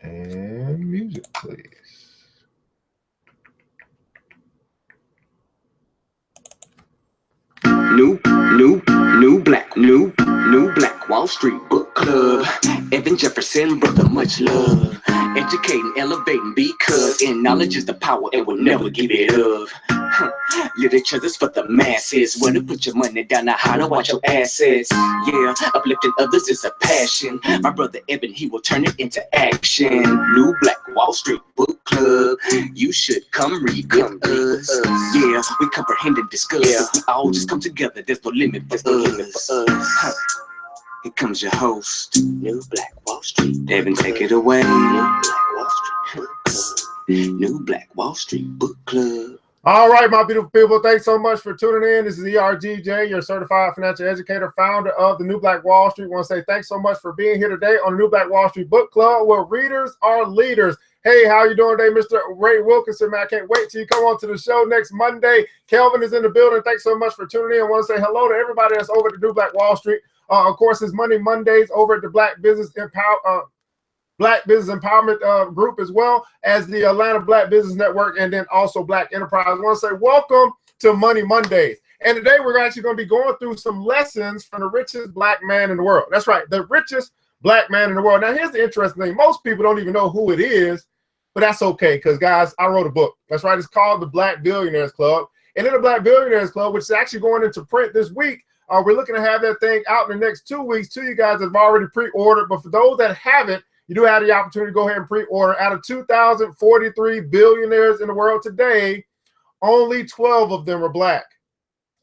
And music, please. New Black Wall Street Book Club. Evan Jefferson, brother, much love. Educating, elevating, because in knowledge is the power and we'll never give it up. Literature's for the masses. Where to put your money down, now how to watch your assets. Yeah, uplifting others is a passion. My brother Evan, he will turn it into action. New Black Wall Street Book Club. You should come read with us. Yeah, we comprehend and discuss. Yeah. We all just come together. There's no limit for us. Here comes your host, New Black Wall Street. Evan, take it away. New Black Wall Street Book Club. All right, my beautiful people, thanks so much for tuning in. This is ERGJ, your certified financial educator, founder of the New Black Wall Street. I want to say thanks so much for being here today on the New Black Wall Street Book Club, where readers are leaders. Hey, how you doing today, Mr. Ray Wilkinson? Man, I can't wait till you come on to the show next Monday. Kelvin is in the building. Thanks so much for tuning in. I want to say hello to everybody that's over at the New Black Wall Street. Of course, it's Monday Mondays over at the Black Business Empowerment Group, as well as the Atlanta Black Business Network, and then also Black Enterprise. I want to say welcome to Money Mondays. And today we're actually going to be going through some lessons from the richest black man in the world. That's right, the richest black man in the world. Now, here's the interesting thing. Most people don't even know who it is, but that's okay, because, guys, I wrote a book. That's right, it's called The Black Billionaires Club. And in the Black Billionaires Club, which is actually going into print this week, we're looking to have that thing out in the next 2 weeks. Two of you guys have already pre-ordered, but for those that haven't, you do have the opportunity to go ahead and pre-order. Out of 2,043 billionaires in the world today, only 12 of them are black.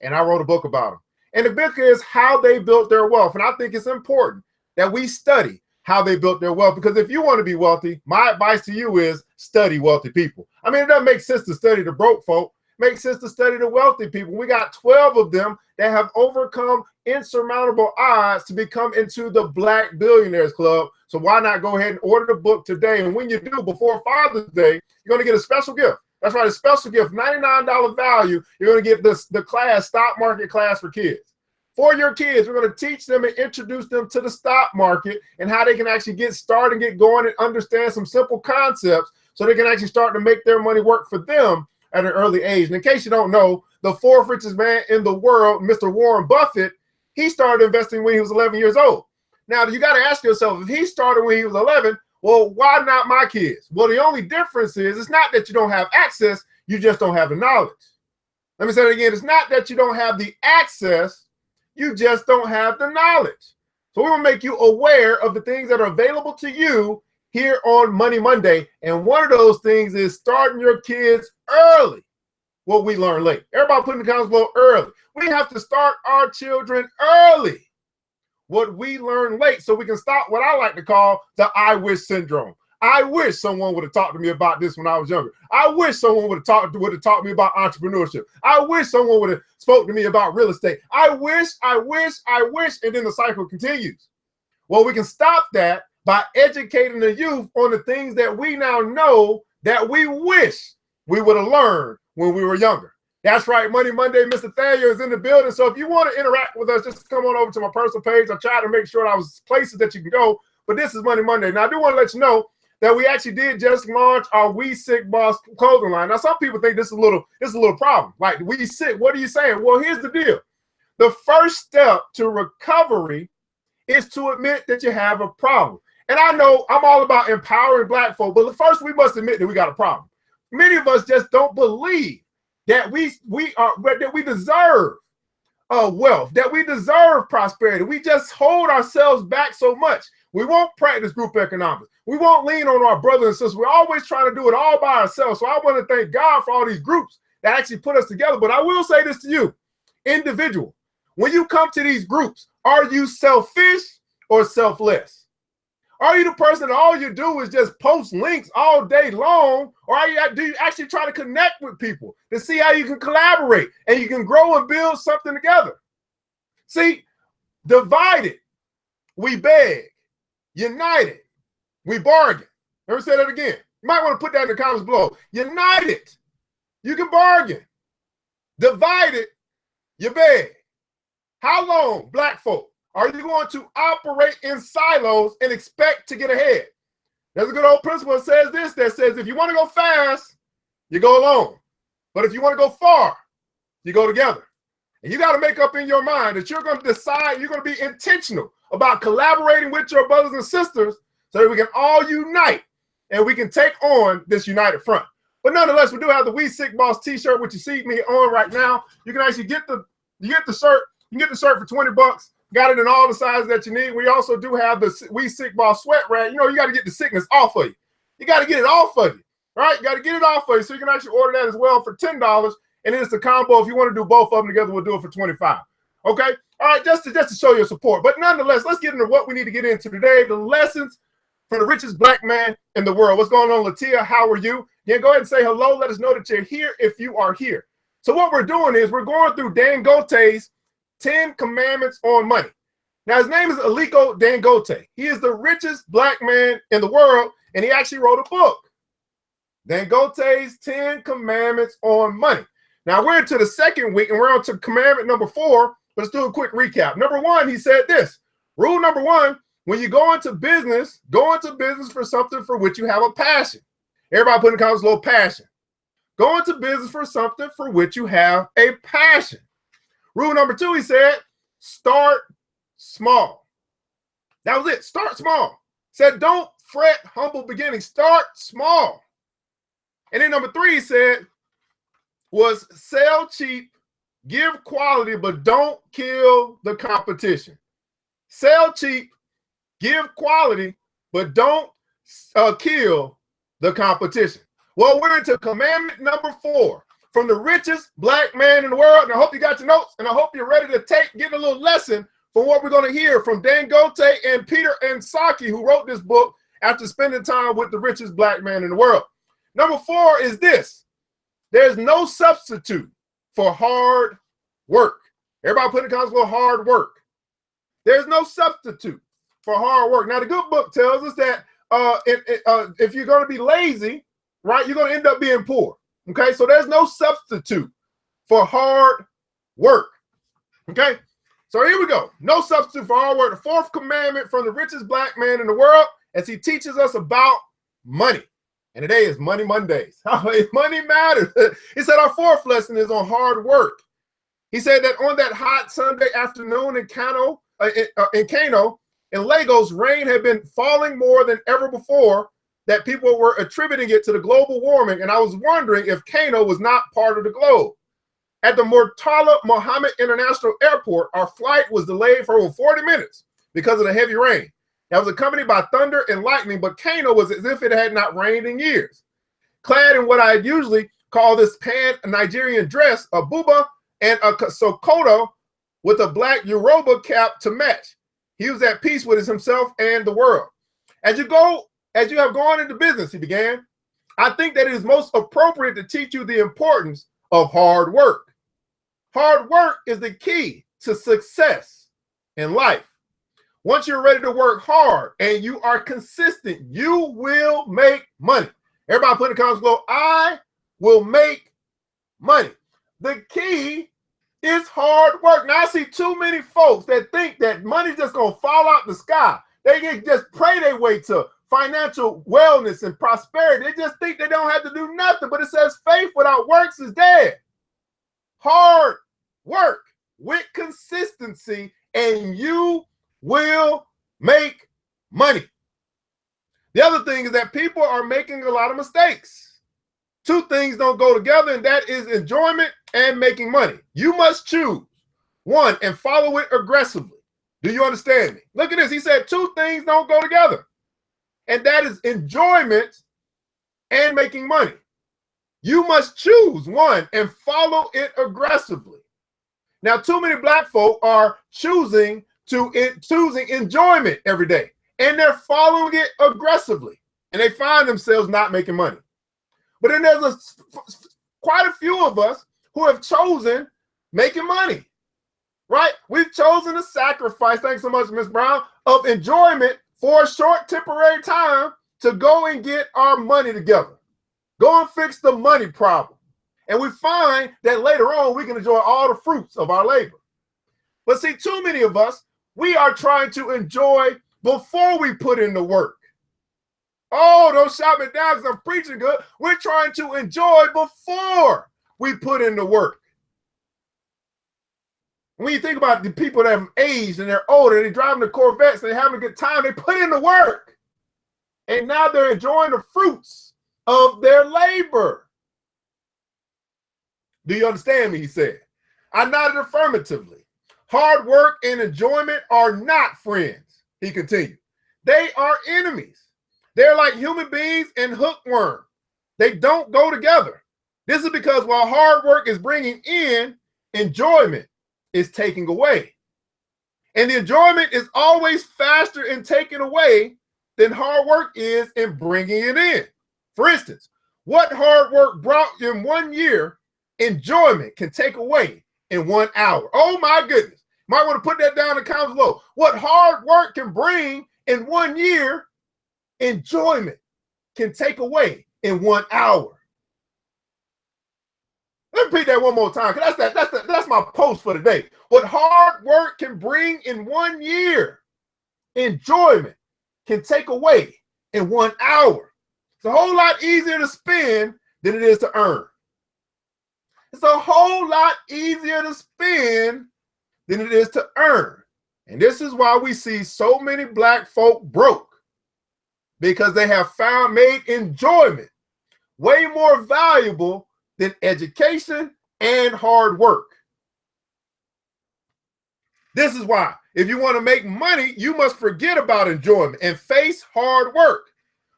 And I wrote a book about them. And the book is how they built their wealth. And I think it's important that we study how they built their wealth, because if you want to be wealthy, my advice to you is study wealthy people. I mean, it doesn't make sense to study the broke folk. It makes sense to study the wealthy people. We got 12 of them that have overcome insurmountable odds to become into the Black Billionaires Club. So why not go ahead and order the book today? And when you do, before Father's Day, you're going to get a special gift. That's right, a special gift, $99 value. You're going to get the class, stock market class for kids. For your kids, we're going to teach them and introduce them to the stock market and how they can actually get started and get going and understand some simple concepts so they can actually start to make their money work for them at an early age. And in case you don't know, the fourth richest man in the world, Mr. Warren Buffett, he started investing when he was 11 years old. Now, you got to ask yourself, if he started when he was 11, well, why not my kids? Well, the only difference is it's not that you don't have access, you just don't have the knowledge. Let me say it again. It's not that you don't have the access, you just don't have the knowledge. So we will make you aware of the things that are available to you here on Money Monday. And one of those things is starting your kids early. What we learn late. Everybody put in the comments below early. We have to start our children early. What we learn late, so we can stop what I like to call the I wish syndrome. I wish someone would have talked to me about this when I was younger. I wish someone would have taught me about entrepreneurship. I wish someone would have spoke to me about real estate. I wish, and then the cycle continues. Well, we can stop that by educating the youth on the things that we now know that we wish we would have learned when we were younger. That's right, Money Monday, Mr. Thayer is in the building. So if you want to interact with us, just come on over to my personal page. I tried to make sure I was places that you can go, but this is Money Monday. Now, I do want to let you know that we actually did just launch our We Sick Boss clothing line. Now, some people think this is a little problem. Like, we sick, what are you saying? Well, here's the deal. The first step to recovery is to admit that you have a problem. And I know I'm all about empowering black folk, but first we must admit that we got a problem. Many of us just don't believe that we deserve wealth, that we deserve prosperity. We just hold ourselves back so much. We won't practice group economics. We won't lean on our brothers and sisters. We're always trying to do it all by ourselves. So I want to thank God for all these groups that actually put us together. But I will say this to you, individual. When you come to these groups, are you selfish or selfless? Are you the person that all you do is just post links all day long? Or do you actually try to connect with people to see how you can collaborate and you can grow and build something together? See, divided, we beg. United, we bargain. Let me say that again. You might want to put that in the comments below. United, you can bargain. Divided, you beg. How long, black folk, are you going to operate in silos and expect to get ahead? There's a good old principle that says this, that says if you want to go fast, you go alone. But if you want to go far, you go together. And you got to make up in your mind that you're going to decide, you're going to be intentional about collaborating with your brothers and sisters so that we can all unite and we can take on this united front. But nonetheless, we do have the We Sick Boss t-shirt, which you see me on right now. You can actually get the shirt. You can get the shirt for 20 bucks. Got it in all the sizes that you need. We also do have the We Sick Boss sweat rag. You know, you got to get the sickness off of you. You got to get it off of you, right? You got to get it off of you. So you can actually order that as well for $10. And then it's the combo. If you want to do both of them together, we'll do it for $25. Okay? All right, just to show your support. But nonetheless, let's get into what we need to get into today. The lessons for the richest black man in the world. What's going on, Latia? How are you? Yeah, go ahead and say hello. Let us know that you're here if you are here. So what we're doing is we're going through Dangote's 10 Commandments on Money. Now, his name is Aliko Dangote. He is the richest black man in the world, and he actually wrote a book, Dangote's 10 Commandments on Money. Now, we're into the second week, and we're on to commandment number 4. Let's do a quick recap. Number 1, he said this. Rule number 1, when you go into business for something for which you have a passion. Everybody put in the comments a little passion. Go into business for something for which you have a passion. Rule number 2, he said, start small. That was it. Start small. Said, don't fret humble beginnings. Start small. And then number 3, he said, was sell cheap, give quality, but don't kill the competition. Sell cheap, give quality, but don't kill the competition. Well, we're into commandment number 4 from the richest black man in the world. And I hope you got your notes, and I hope you're ready to get a little lesson from what we're going to hear from Dangote and Peter and Saki, who wrote this book after spending time with the richest black man in the world. Number 4 is this. There's no substitute for hard work. Everybody put in the comments for hard work. There's no substitute for hard work. Now, the good book tells us that if you're going to be lazy, right, you're going to end up being poor. Okay, so there's no substitute for hard work. Okay, so here we go. No substitute for hard work. The 4th commandment from the richest black man in the world as he teaches us about money. And today is Money Mondays. Money matters. He said our 4th lesson is on hard work. He said that on that hot Sunday afternoon in Kano, in Lagos, rain had been falling more than ever before, that people were attributing it to the global warming. And I was wondering if Kano was not part of the globe. At the Murtala Mohammed International Airport, our flight was delayed for over 40 minutes because of the heavy rain. That was accompanied by thunder and lightning, but Kano was as if it had not rained in years. Clad in what I usually call this pan-Nigerian dress, a buba and a sokoto with a black Yoruba cap to match. He was at peace with himself and the world. As you have gone into business, he began, I think that it is most appropriate to teach you the importance of hard work. Hard work is the key to success in life. Once you're ready to work hard and you are consistent, you will make money. Everybody put in the comments below, I will make money. The key is hard work. Now, I see too many folks that think that money's just going to fall out the sky. They can just pray their way to financial wellness and prosperity. They just think they don't have to do nothing, but it says faith without works is dead. Hard work with consistency and you will make money. The other thing is that people are making a lot of mistakes. 2 things don't go together, and that is enjoyment and making money. You must choose one and follow it aggressively. Do you understand me? Look at this. He said 2 things don't go together, and that is enjoyment and making money. You must choose one and follow it aggressively. Now, too many black folk are choosing enjoyment every day, and they're following it aggressively, and they find themselves not making money. But then there's quite a few of us who have chosen making money, right? We've chosen to sacrifice, thanks so much, Miss Brown, of enjoyment for a short temporary time to go and get our money together. Go and fix the money problem. And we find that later on we can enjoy all the fruits of our labor. But see, too many of us, we are trying to enjoy before we put in the work. Oh, don't shout me down because I'm preaching good. We're trying to enjoy before we put in the work. When you think about the people that have aged and they're older, they're driving the Corvettes, they're having a good time, they put in the work. And now they're enjoying the fruits of their labor. Do you understand me? He said. I nodded affirmatively. Hard work and enjoyment are not friends, he continued. They are enemies. They're like human beings and hookworm. They don't go together. This is because while hard work is bringing in, enjoyment is taking away. And the enjoyment is always faster in taking away than hard work is in bringing it in. For instance, what hard work brought in 1 year, enjoyment can take away in 1 hour. Oh my goodness. Might want to put that down in the comments below. What hard work can bring in 1 year, enjoyment can take away in 1 hour. Let me repeat that one more time, because that's my post for today. What hard work can bring in 1 year, enjoyment can take away in 1 hour. It's a whole lot easier to spend than it is to earn. It's a whole lot easier to spend than it is to earn. And this is why we see so many black folk broke, because they have made enjoyment way more valuable than education and hard work. This is why, if you want to make money, you must forget about enjoyment and face hard work.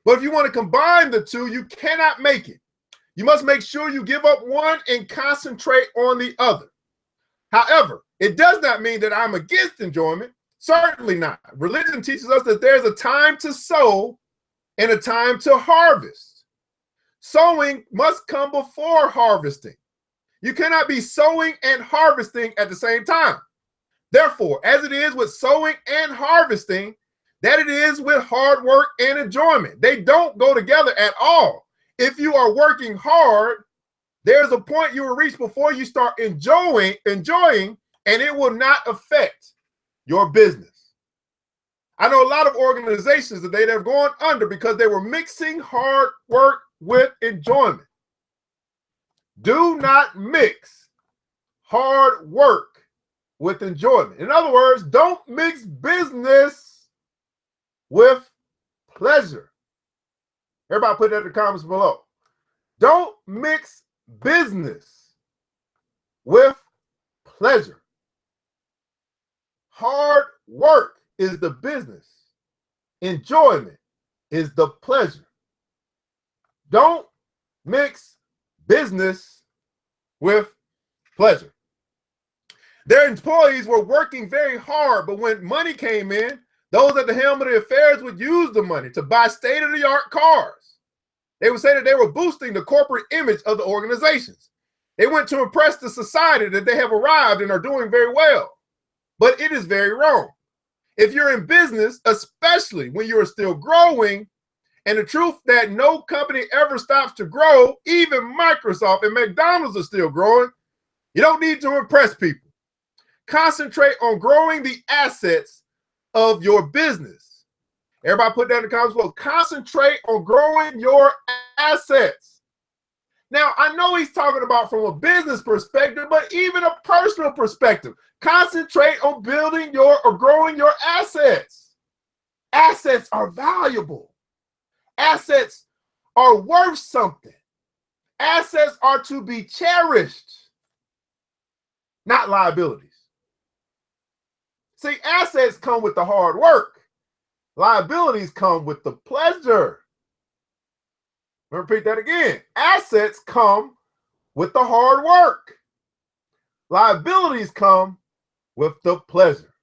But if you want to combine the two, you cannot make it. You must make sure you give up one and concentrate on the other. However, it does not mean that I'm against enjoyment. Certainly not. Religion teaches us that there's a time to sow and a time to harvest. Sowing must come before harvesting. You cannot be sowing and harvesting at the same time. Therefore, as it is with sowing and harvesting, that it is with hard work and enjoyment. They don't go together at all. If you are working hard, there's a point you will reach before you start enjoying, and it will not affect your business. I know a lot of organizations today that have gone under because they were mixing hard work with enjoyment. Do not mix hard work with enjoyment. In other words, don't mix business with pleasure. Everybody put that in the comments below. Don't mix business with pleasure. Hard work is the business. Enjoyment is the pleasure. Don't mix business with pleasure. Their employees were working very hard, but when money came in, those at the helm of the affairs would use the money to buy state-of-the-art cars. They would say that they were boosting the corporate image of the organizations. They went to impress the society that they have arrived and are doing very well. But it is very wrong. If you're in business, especially when you're still growing, and the truth that no company ever stops to grow, even Microsoft and McDonald's are still growing, you don't need to impress people. Concentrate on growing the assets of your business. Everybody put that in the comments below. Concentrate on growing your assets. Now, I know he's talking about from a business perspective, but even a personal perspective. Concentrate on building or growing your assets. Assets are valuable. Assets are worth something. Assets are to be cherished, not liabilities. See, assets come with the hard work. Liabilities come with the pleasure. Let me repeat that again. Assets come with the hard work. Liabilities come with the pleasure.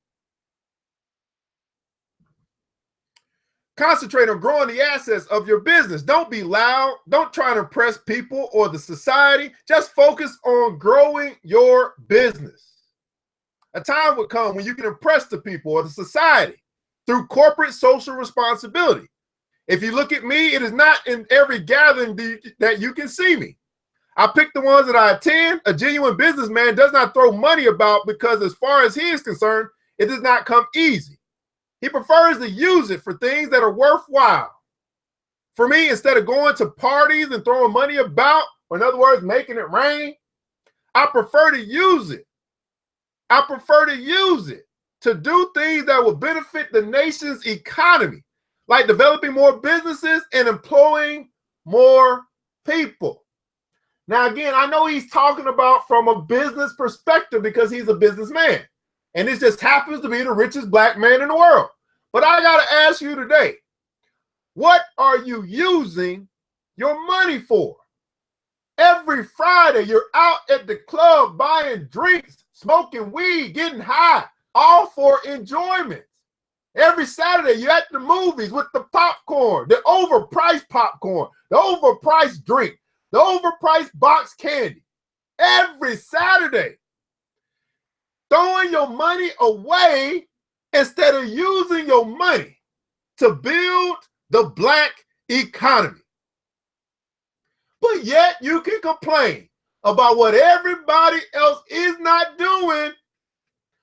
Concentrate on growing the assets of your business. Don't be loud. Don't try to impress people or the society. Just focus on growing your business. A time would come when you can impress the people or the society through corporate social responsibility. If you look at me, it is not in every gathering that you can see me. I pick the ones that I attend. A genuine businessman does not throw money about because as far as he is concerned, it does not come easy. He prefers to use it for things that are worthwhile. For me, instead of going to parties and throwing money about, or in other words, making it rain, I prefer to use it. I prefer to use it to do things that will benefit the nation's economy, like developing more businesses and employing more people. Now, again, I know he's talking about from a business perspective because he's a businessman. And this just happens to be the richest black man in the world. But I got to ask you today, what are you using your money for? Every Friday, you're out at the club buying drinks, smoking weed, getting high, all for enjoyment. Every Saturday, you're at the movies with the popcorn, the overpriced popcorn, the overpriced drink, the overpriced box candy. Every Saturday, throwing your money away instead of using your money to build the black economy. But yet you can complain about what everybody else is not doing,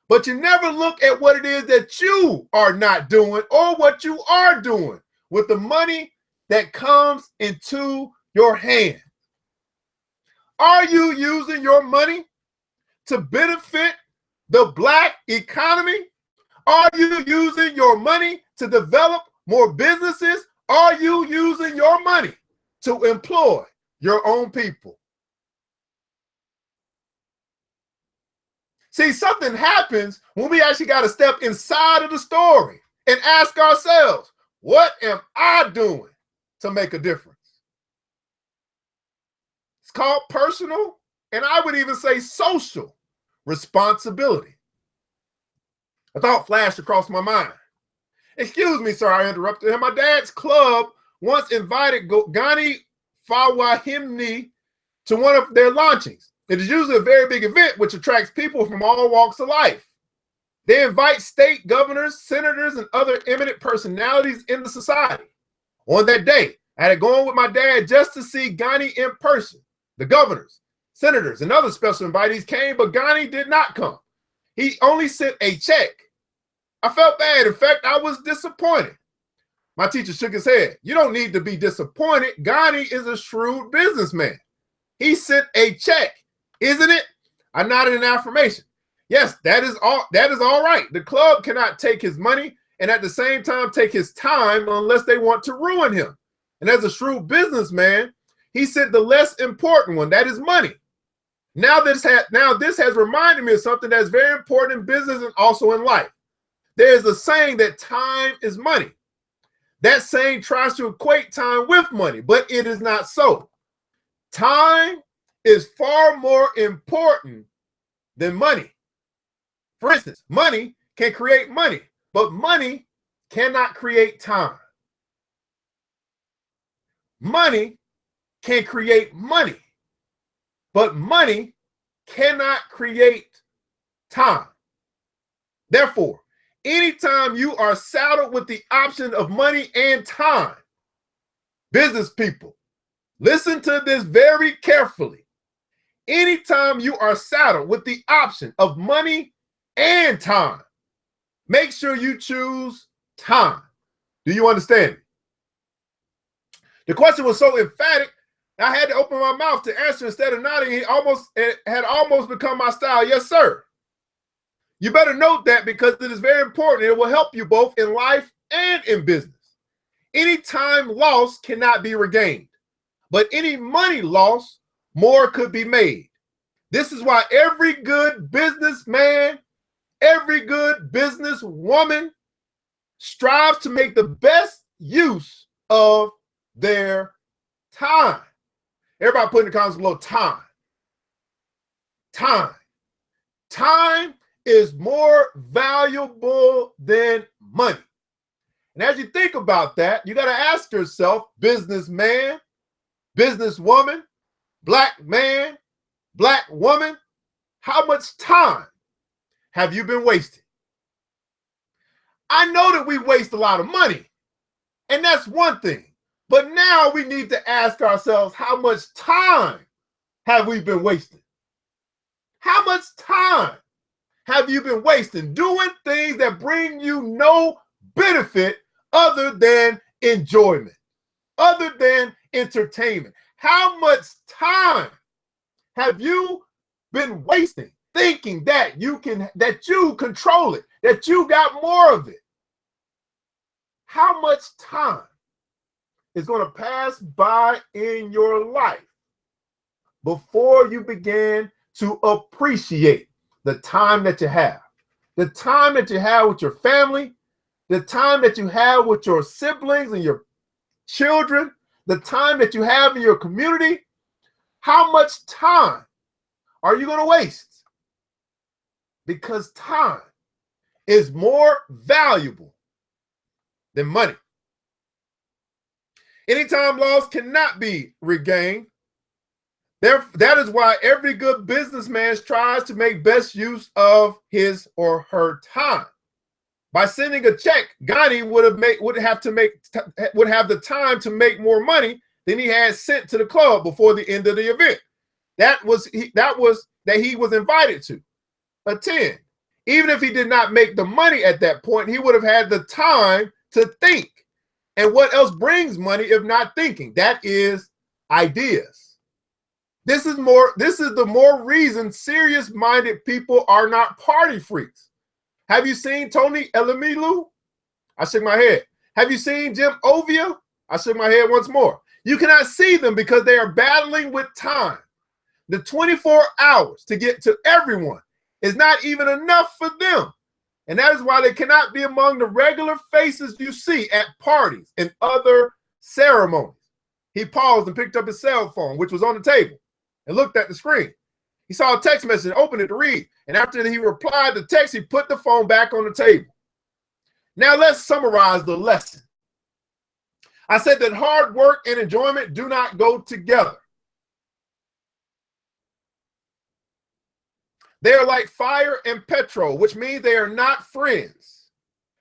but you never look at what it is that you are not doing or what you are doing with the money that comes into your hand. Are you using your money to benefit the black economy? Are you using your money to develop more businesses? Are you using your money to employ your own people? See, something happens when we actually got to step inside of the story and ask ourselves, what am I doing to make a difference? It's called personal, and I would even say social responsibility. A thought flashed across my mind. Excuse me, sir, I interrupted him. My dad's club once invited Gani Fawahimni to one of their launchings. It is usually a very big event which attracts people from all walks of life. They invite state governors, senators, and other eminent personalities in the society. On that day, I had to go on with my dad just to see Gani in person. The governors, senators, and other special invitees came, but Gani did not come. He only sent a check. I felt bad. In fact, I was disappointed. My teacher shook his head. You don't need to be disappointed. Gani is a shrewd businessman. He sent a check, isn't it? I nodded in affirmation. Yes, that is all right. The club cannot take his money and at the same time take his time unless they want to ruin him. And as a shrewd businessman, he sent the less important one, that is money. Now this has reminded me of something that's very important in business and also in life. There's a saying that time is money. That saying tries to equate time with money, but it is not so. Time is far more important than money. For instance, money can create money, but money cannot create time. Money can create money, but money cannot create time. Therefore, anytime you are saddled with the option of money and time, business people, listen to this very carefully. Anytime you are saddled with the option of money and time, make sure you choose time. Do you understand me? The question was so emphatic, I had to open my mouth to answer instead of nodding. It had almost become my style. Yes, sir. You better note that because it is very important. It will help you both in life and in business. Any time lost cannot be regained, but any money lost, more could be made. This is why every good businessman, every good businesswoman strives to make the best use of their time. Everybody put in the comments below, time. Time. Time is more valuable than money. And as you think about that, you got to ask yourself, businessman, businesswoman, black man, black woman, how much time have you been wasting? I know that we waste a lot of money, and that's one thing. But now we need to ask ourselves, how much time have we been wasting? How much time have you been wasting doing things that bring you no benefit other than enjoyment? other than entertainment? How much time have you been wasting thinking that you control it, that you got more of it? How much time is going to pass by in your life before you begin to appreciate the time that you have? The time that you have with your family, the time that you have with your siblings and your children, the time that you have in your community. How much time are you going to waste? Because time is more valuable than money. Anytime lost cannot be regained. That is why every good businessman tries to make best use of his or her time. By sending a check, Gandhi would have the time to make more money than he had sent to the club before the end of the event. That he was invited to attend. Even if he did not make the money at that point, he would have had the time to think. And what else brings money if not thinking? That is ideas. This is the more reason serious-minded people are not party freaks. Have you seen Tony Elemilu? I shook my head. Have you seen Jim Ovia? I shook my head once more. You cannot see them because they are battling with time. The 24 hours to get to everyone is not even enough for them. And that is why they cannot be among the regular faces you see at parties and other ceremonies. He paused and picked up his cell phone, which was on the table, and looked at the screen. He saw a text message and opened it to read. And after he replied to the text, he put the phone back on the table. Now let's summarize the lesson. I said that hard work and enjoyment do not go together. They are like fire and petrol, which means they are not friends.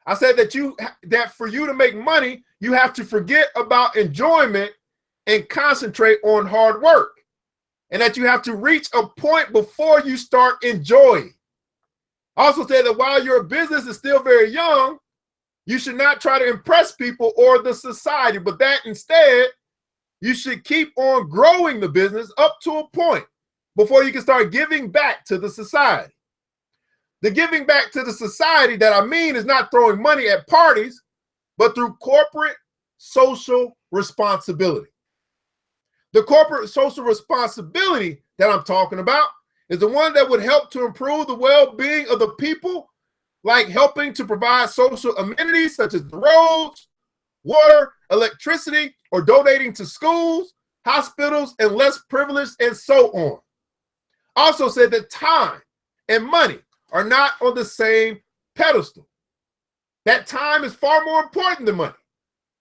I said that for you to make money, you have to forget about enjoyment and concentrate on hard work. And that you have to reach a point before you start enjoying. I also said that while your business is still very young, you should not try to impress people or the society, but that instead, you should keep on growing the business up to a point before you can start giving back to the society. The giving back to the society that I mean is not throwing money at parties, but through corporate social responsibility. The corporate social responsibility that I'm talking about is the one that would help to improve the well-being of the people, like helping to provide social amenities such as the roads, water, electricity, or donating to schools, hospitals, and less privileged, and so on. Also said that time and money are not on the same pedestal. That time is far more important than money.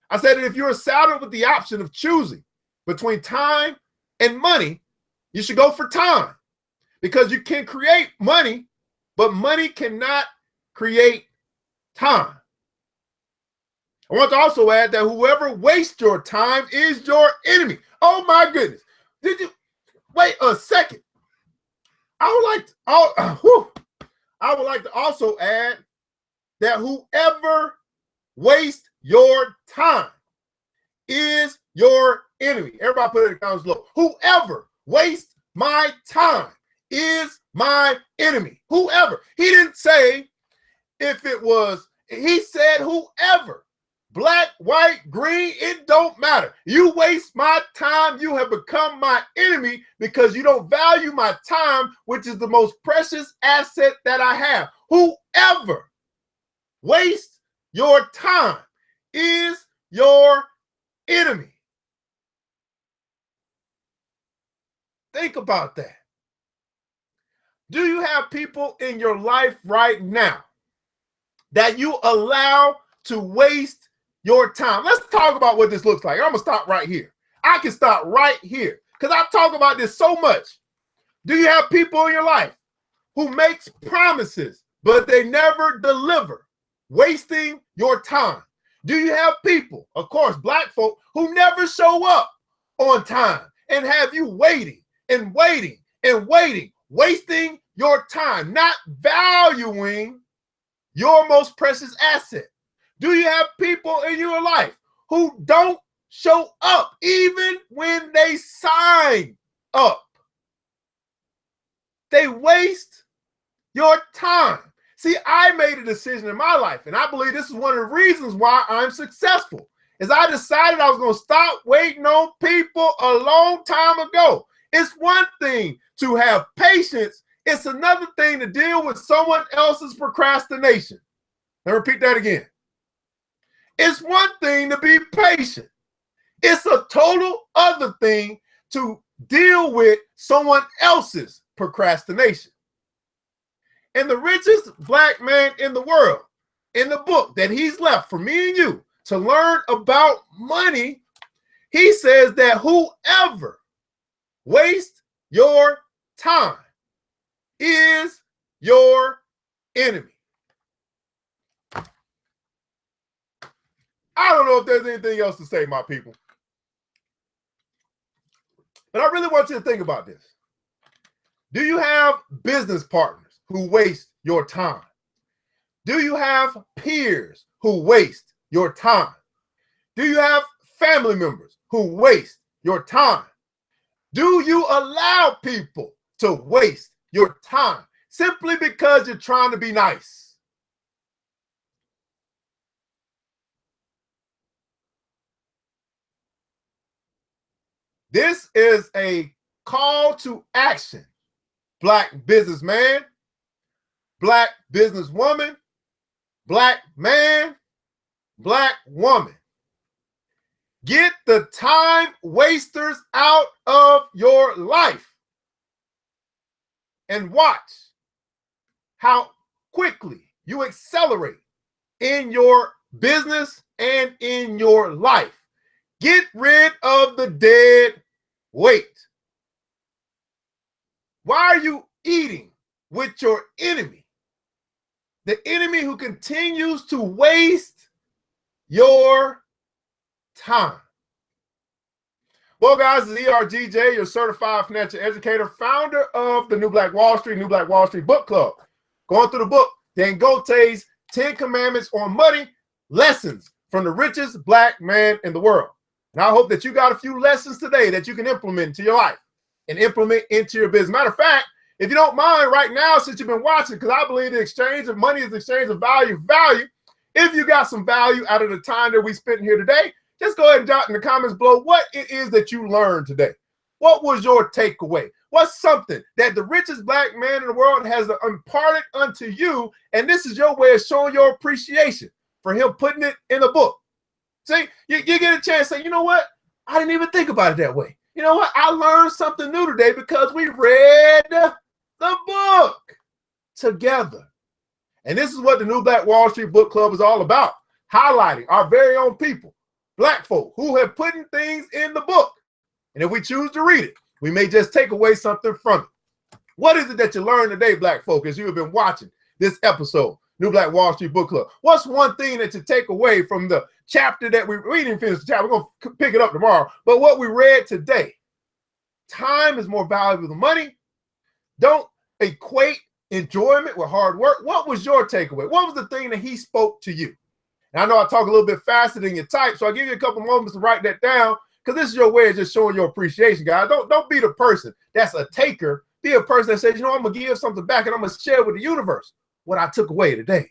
I said that if you're saddled with the option of choosing between time and money, you should go for time, because you can create money, but money cannot create time. I want to also add that whoever wastes your time is your enemy. Oh my goodness. Did you wait a second? I would like to also add that whoever wastes your time is your enemy. Everybody put it in the comments below. Whoever wastes my time is my enemy. Whoever. He didn't say if it was, he said whoever. Black, white, green, it don't matter. You waste my time, you have become my enemy because you don't value my time, which is the most precious asset that I have. Whoever wastes your time is your enemy. Think about that. Do you have people in your life right now that you allow to waste your time? Let's talk about what this looks like. I'm gonna stop right here. I can stop right here because I talk about this so much. Do you have people in your life who makes promises but they never deliver, wasting your time? Do you have people, of course, black folk, who never show up on time and have you waiting and waiting and waiting, wasting your time, not valuing your most precious asset? Do you have people in your life who don't show up, even when they sign up. They waste your time. See, I made a decision in my life, and I believe this is one of the reasons why I'm successful, is I decided I was going to stop waiting on people a long time ago. It's one thing to have patience. It's another thing to deal with someone else's procrastination. Let me repeat that again. It's one thing to be patient. It's a total other thing to deal with someone else's procrastination. And the richest black man in the world, in the book that he's left for me and you to learn about money, he says that whoever wastes your time is your enemy. I don't know if there's anything else to say, my people. But I really want you to think about this. Do you have business partners who waste your time? Do you have peers who waste your time? Do you have family members who waste your time? Do you allow people to waste your time simply because you're trying to be nice? This is a call to action, black businessman, black businesswoman, black man, black woman. Get the time wasters out of your life and watch how quickly you accelerate in your business and in your life. Get rid of the dead weight. Why are you eating with your enemy? The enemy who continues to waste your time. Well, guys, it's ERGJ, your certified financial educator, founder of the New Black Wall Street Book Club. Going through the book, Dangote's 10 Commandments on Money, Lessons from the Richest Black Man in the World. And I hope that you got a few lessons today that you can implement into your life and implement into your business. Matter of fact, if you don't mind right now, since you've been watching, because I believe the exchange of money is the exchange of value. If you got some value out of the time that we spent here today, just go ahead and drop in the comments below what it is that you learned today. What was your takeaway? What's something that the richest black man in the world has imparted unto you, and this is your way of showing your appreciation for him putting it in a book? See, you get a chance to say, you know what? I didn't even think about it that way. You know what? I learned something new today because we read the book together. And this is what the New Black Wall Street Book Club is all about, highlighting our very own people, black folk, who have put things in the book. And if we choose to read it, we may just take away something from it. What is it that you learned today, black folk, as you have been watching this episode, New Black Wall Street Book Club? What's one thing that you take away from the chapter that we didn't finish the chapter? We're going to pick it up tomorrow. But what we read today, time is more valuable than money. Don't equate enjoyment with hard work. What was your takeaway? What was the thing that he spoke to you? And I know I talk a little bit faster than you type, so I'll give you a couple moments to write that down, because this is your way of just showing your appreciation, guys. Don't be the person that's a taker. Be a person that says, you know, I'm going to give something back and I'm going to share with the universe what I took away today.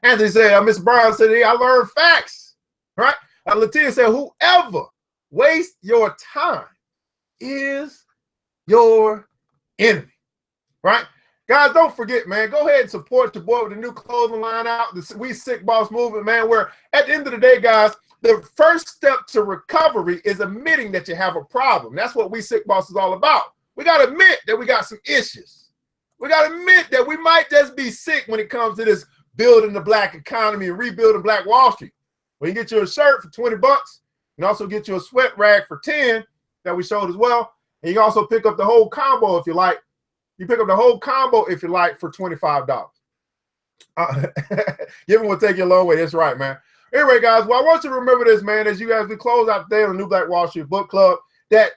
Anthony said, Miss Brown said, hey, I learned facts, right? Latia said, whoever wastes your time is your enemy, right? Guys, don't forget, man, go ahead and support your boy with the new clothing line out, the We Sick Boss movement, man, where at the end of the day, guys, the first step to recovery is admitting that you have a problem. That's what We Sick Boss is all about. We got to admit that we got some issues. We got to admit that we might just be sick when it comes to this building the black economy and rebuilding Black Wall Street. We can get you a shirt for 20 bucks and also get you a sweat rag for 10 that we showed as well. And you can also pick up the whole combo if you like. You pick up the whole combo if you like for $25. Giving will take you a long way. That's right, man. Anyway, guys, well, I want you to remember this, man, as you guys we close out today on the New Black Wall Street Book Club, that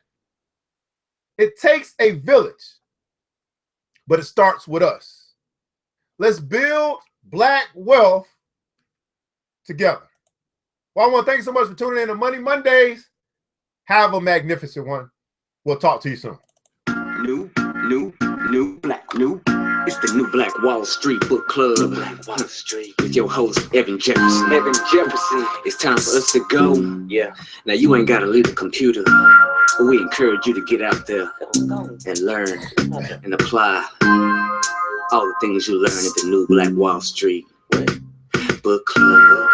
it takes a village, but it starts with us. Let's build black wealth together. Well, I want to thank you so much for tuning in to Money Mondays. Have a magnificent one. We'll talk to you soon. New Black. It's the New Black Wall Street Book Club. Wall Street. With your host, Evan Jefferson. It's time for us to go. Yeah. Now, you ain't got to leave the computer. But we encourage you to get out there and learn and apply all the things you learn at the New Black Wall Street Book Club.